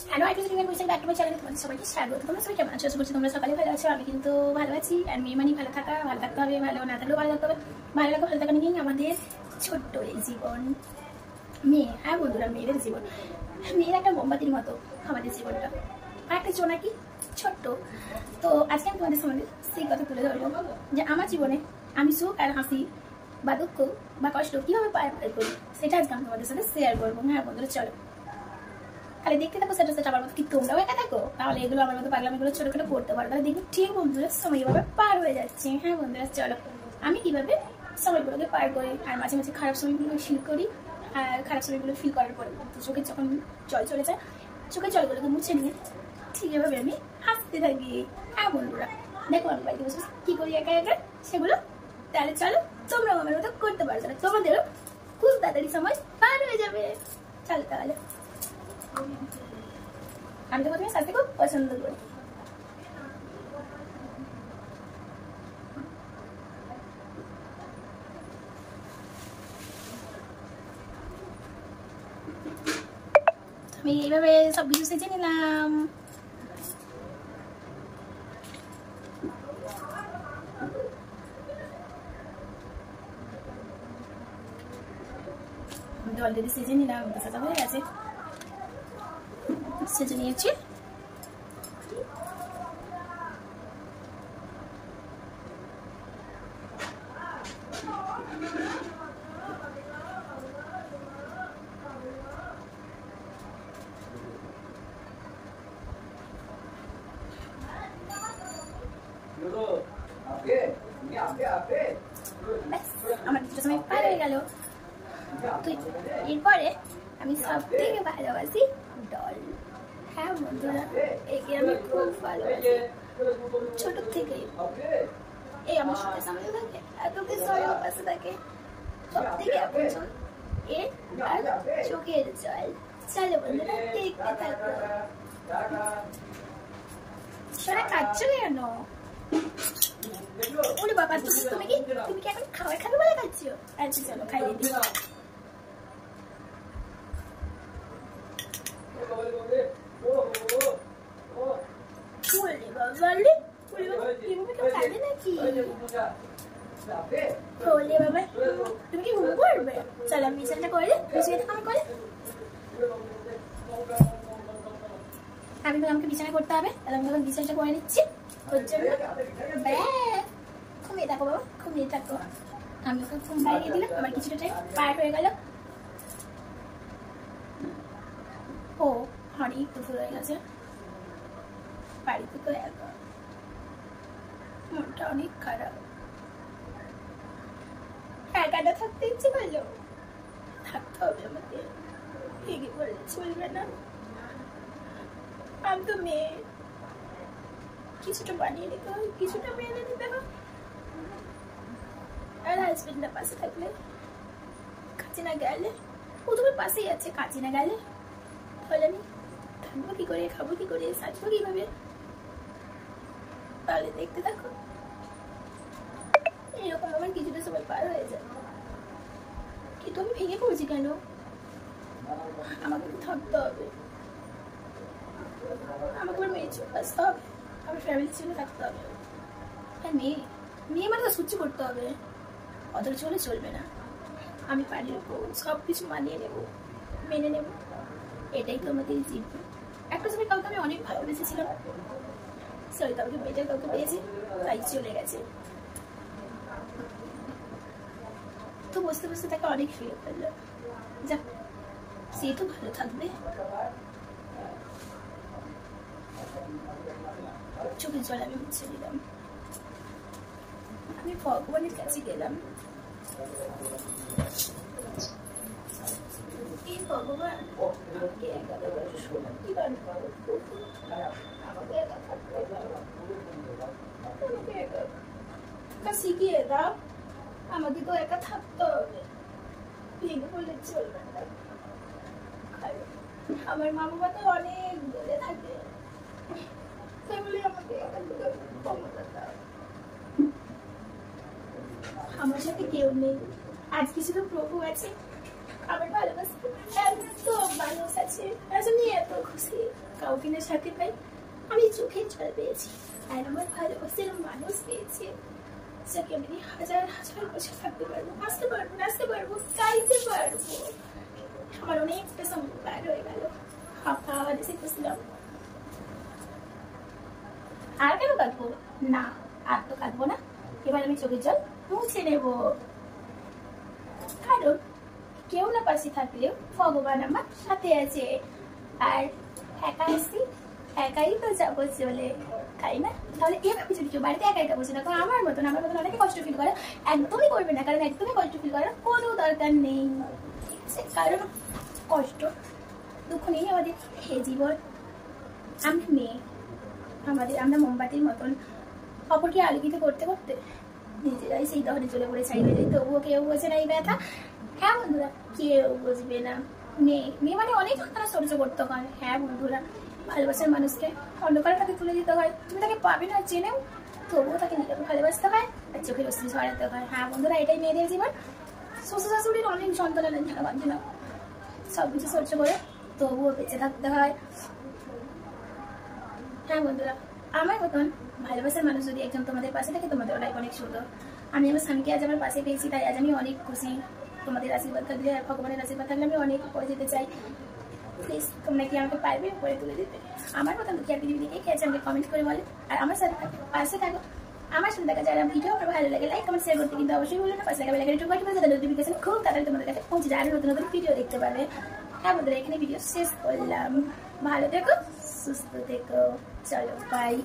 Hello I present your back to my channel. তোমাদের সবাইকে স্বাগত। তোমরা সবাই কেমন আছো? আশা করছি তোমরা সকালে ভালো আছো। আমি কিন্তু ভালো আছি। আর মেয়ে মানে ভালো থাকা, ভালো থাকতে হবে, ভালো না থাকলেও ভালো থাকতে হবে। ভালো লাগা ভালো থাকা নিয়েই আমাদের ছোট্ট এই জীবন। মেয়ে, হ্যাঁ বন্ধুরা, মেয়েদের জীবন, মেয়ের একটা মোমবাতির মতো আমাদের জীবনটা। আর একটা জোনাকি ছোট্ট। তো আজকে আমি তোমাদের সামনে সেই কথা তুলে ধরবো যে আমার জীবনে আমি সুখ আর হাসি বা দুঃখ বা কষ্ট কীভাবে পার করি, সেটা আজকে আমি তোমাদের সাথে শেয়ার করবো। হ্যাঁ বন্ধুরা, চলো খালি দেখতে থাকো। সেটা আমার মতো কি তোমরাও একা থাকো? তাহলে এগুলো আমার মতো পাগলাম এগুলো ছোটো করতে পারো। তাহলে দেখবো ঠিক বন্ধুরা সময় এভাবে পার হয়ে যাচ্ছে। হ্যাঁ বন্ধুরা, চলো আমি কীভাবে সময়গুলোকে পার করি আর মাঝে মাঝে খারাপ সময়গুলো ফিল করি। আর খারাপ সময়গুলো ফিল করার পরে চোখে যখন জল চলে যায়, চোখের জলগুলোকে মুছে নিয়ে ঠিক এভাবে আমি হাসতে থাকি। হ্যাঁ বন্ধুরা, দেখো আমি বাড়িতে বসে কী করি একা একা সেগুলো। তাহলে চলো তোমরাও আমার মতো করতে পারো, তাহলে তোমাদেরও খুব তাড়াতাড়ি সময় পার হয়ে যাবে। চলো তাহলে, আমি তো প্রথমে সাজতে খুব পছন্দ করি। আমি এইভাবে সব কিছু সেজে নিলাম। অলরেডি সেজে নিলাম, সাজা হয়ে গেছে, সেজে নিয়েছি। আমার কিছু সময় পার হয়ে গেল। এরপরে আমি সব থেকে ভালোবাসি ডল। হ্যাঁ বন্ধুরা, একে আমি খুব ভালোবাসি ছোট থেকে। এই আমার সাথে সামনে থাকে, এত কিছু পাশে থাকে, সব থেকে আপন এর আর চোখের জল। চলো বন্ধুরা দেখতে থাকো। সেটা খাচ্ছ কেন? ওরে বাবা, তুমি কি এখন খাবার খাবে বলে খাচ্ছ? আচ্ছা চলো খাইয়ে দিই। তুমি কি ঘুম করবে? চলো আমি বিছানাটা করে আমি আমাকে বিছানা করতে হবে, তাহলে আমি তখন বিছানাটা করে নিচ্ছি। ওর জন্য ঘুমিয়ে থাকো বাবা, ঘুমিয়ে থাকো। আমি ওকে ঘুম পাড়িয়ে দিলাম। আমার কিছুটা টাইম পার হয়ে গেল। ও অনেক দুপুর হয়ে গেছে, বাড়িতে তো একা, মনটা অনেক খারাপ। একাটা থাকতে ইচ্ছে করলো, থাকতে হবে আমাকে, ভেঙে পড়লে চলবে না। আমি তো মেয়ে, কিছুটা বানিয়ে নিতে হয়, কিছুটা মেনে নিতে হয়। আর হাজবেন্ডটা পাশে থাকলে, কাছে না গেলে, ও তোমার পাশেই আছে, কাছে না গেলে তাহলে আমি থাকবো কি করে, খাবো কি করে, সাজবো কিভাবে? তাহলে দেখতে থাকো। এরকম আমার কিছুটা সময় পার হয়ে যায়, কিন্তু আমি ভেঙে পড়ছি কেন? আমাকে থাকতে হবে, আমাকে আমার মেয়ে চলে আসতে হবে, আমার ফ্যামিলির ছেলে থাকতে হবে। হ্যাঁ মেয়ে মানে তো সহ্য করতে হবে, অতটা চলে চলবে না। আমি পারি সব কিছু মানিয়ে নেবো, মেনে নেব, এটাই তো আমাদের জীবন। একটা সময় কাউকে আমি অনেক ভালোবেসেছিলাম, সরি কাউকে বেটার কাউকে পেয়েছি, তাই চলে গেছে। তো বসতে বসতে তাকে অনেক ফিরে ফেললো। যাক, সে তো ভালো থাকবে। চোখের জল আমি মুছে দিলাম। আমি ভগবানের কাছে গেলাম, এই ভগবান আমাকে একা কি আমাকে শিখিয়ে দাও। আমাকে তো একা থাকতে হবে, ভেঙে পড়লে চলবে না। আমার মা বাবা তো অনেক দূরে থাকে, সেগুলি আমাকে ক্ষমতা দাও। আমার সাথে কেউ নেই, আজকে শুধু প্রভু আছে। আমার ভালোবাসা এত মানুষ আছে, আজ আমি এত খুশি। কাউকে সাথে পাই, আমি চোখের জল পেয়েছি, আর আমার ভালোবাসার মানুষ পেয়েছি, যাকে আমি হাজার হাজার বছর থাকতে পারবো, হাসতে পারবো, নাচতে পারবো, গাইতে পারবো। আমার অনেকটা সময় পার হয়ে গেল, খাওয়া দেশে খুঁজলাম। আর কেন কাঁদবো না, আর তো কাঁদবো না। এবার আমি চোখের জল মুছে নেব, কারণ কেউ না পাশে থাকলেও ভগবান আমার সাথে আছে। আর একা আসি, একাই তো যাবো চলে, তাই না? তাহলে এভাবে যদি কেউ বাড়িতে একা একা বসে না, কারণ আমার মতন অনেকে কষ্ট ফিল করে, একদমই করবে না, কারণ একদমই কষ্ট ফিল করার কোনো দরকার নেই, ঠিক আছে? কারণ কষ্ট দুঃখ নেই আমাদের, হে জীবন। আমি মেয়ে, আমরা মোমবাতির মতন অপরকে আলোকিত করতে করতে নিজেরাই সেই দহনে চলে পড়ে ছাই হয়ে যায়, তবুও কেউ বোঝে না এই ব্যথা। হ্যাঁ বন্ধুরা, কেউ বুঝবে না। মেয়ে মানে অনেক যন্ত্রণা সহ্য করতে হয়। হ্যাঁ বন্ধুরা, ভালোবাসার মানুষকে অন্য কারোর হাতে তুলে দিতে হয়, তুমি তাকে পাবে না জেনেও, তবুও তাকে নিজেকে ভালোবাসতে হয় আর চোখের অশ্রু ঝরাতে হয়। হ্যাঁ বন্ধুরা, এটাই মেয়েদের জীবন। শ্বশুর শাশুড়ির অনেক যন্ত্রণা না, সবকিছু সহ্য করে তবুও বেঁচে থাকতে হয়। হ্যাঁ বন্ধুরা, আমার মতন ভালোবাসার মানুষ যদি একজন তোমাদের পাশে থাকে, তোমাদের লাইফ অনেক সুন্দর। আমি আমার স্বামীকে আজ আমার পাশে পেয়েছি, তাই আজ আমি অনেক খুশি। তোমাদের আশীর্বাদ থাকলে, ভগবানের আশীর্বাদ থাকলে আমি অনেক উপরে যেতে চাই। প্লিজ তোমরা কি আমাকে পারবে উপরে তুলে দিতে? আমার মতন দুঃখী আর পৃথিবী দেখে খেয়েছে, আমাকে কমেন্ট করে বলে, আর আমার সাথে পাশে থাকো। আমার সাথে দেখা যারা ভিডিও আমার ভালো লাগে, লাইক কমেন্ট শেয়ার করতে কিন্তু অবশ্যই বলো না। পাশে লাগা বেলাইকনটি টিপ করে যাতে নোটিফিকেশন খুব তাড়াতাড়ি তোমাদের কাছে পৌঁছে যায়, আর নতুন নতুন ভিডিও দেখতে পাবে। হ্যাঁ বন্ধুরা, এখানে ভিডিও শেষ করলাম। ভালো থেকো, সুস্থ থেকো, চলো বাই।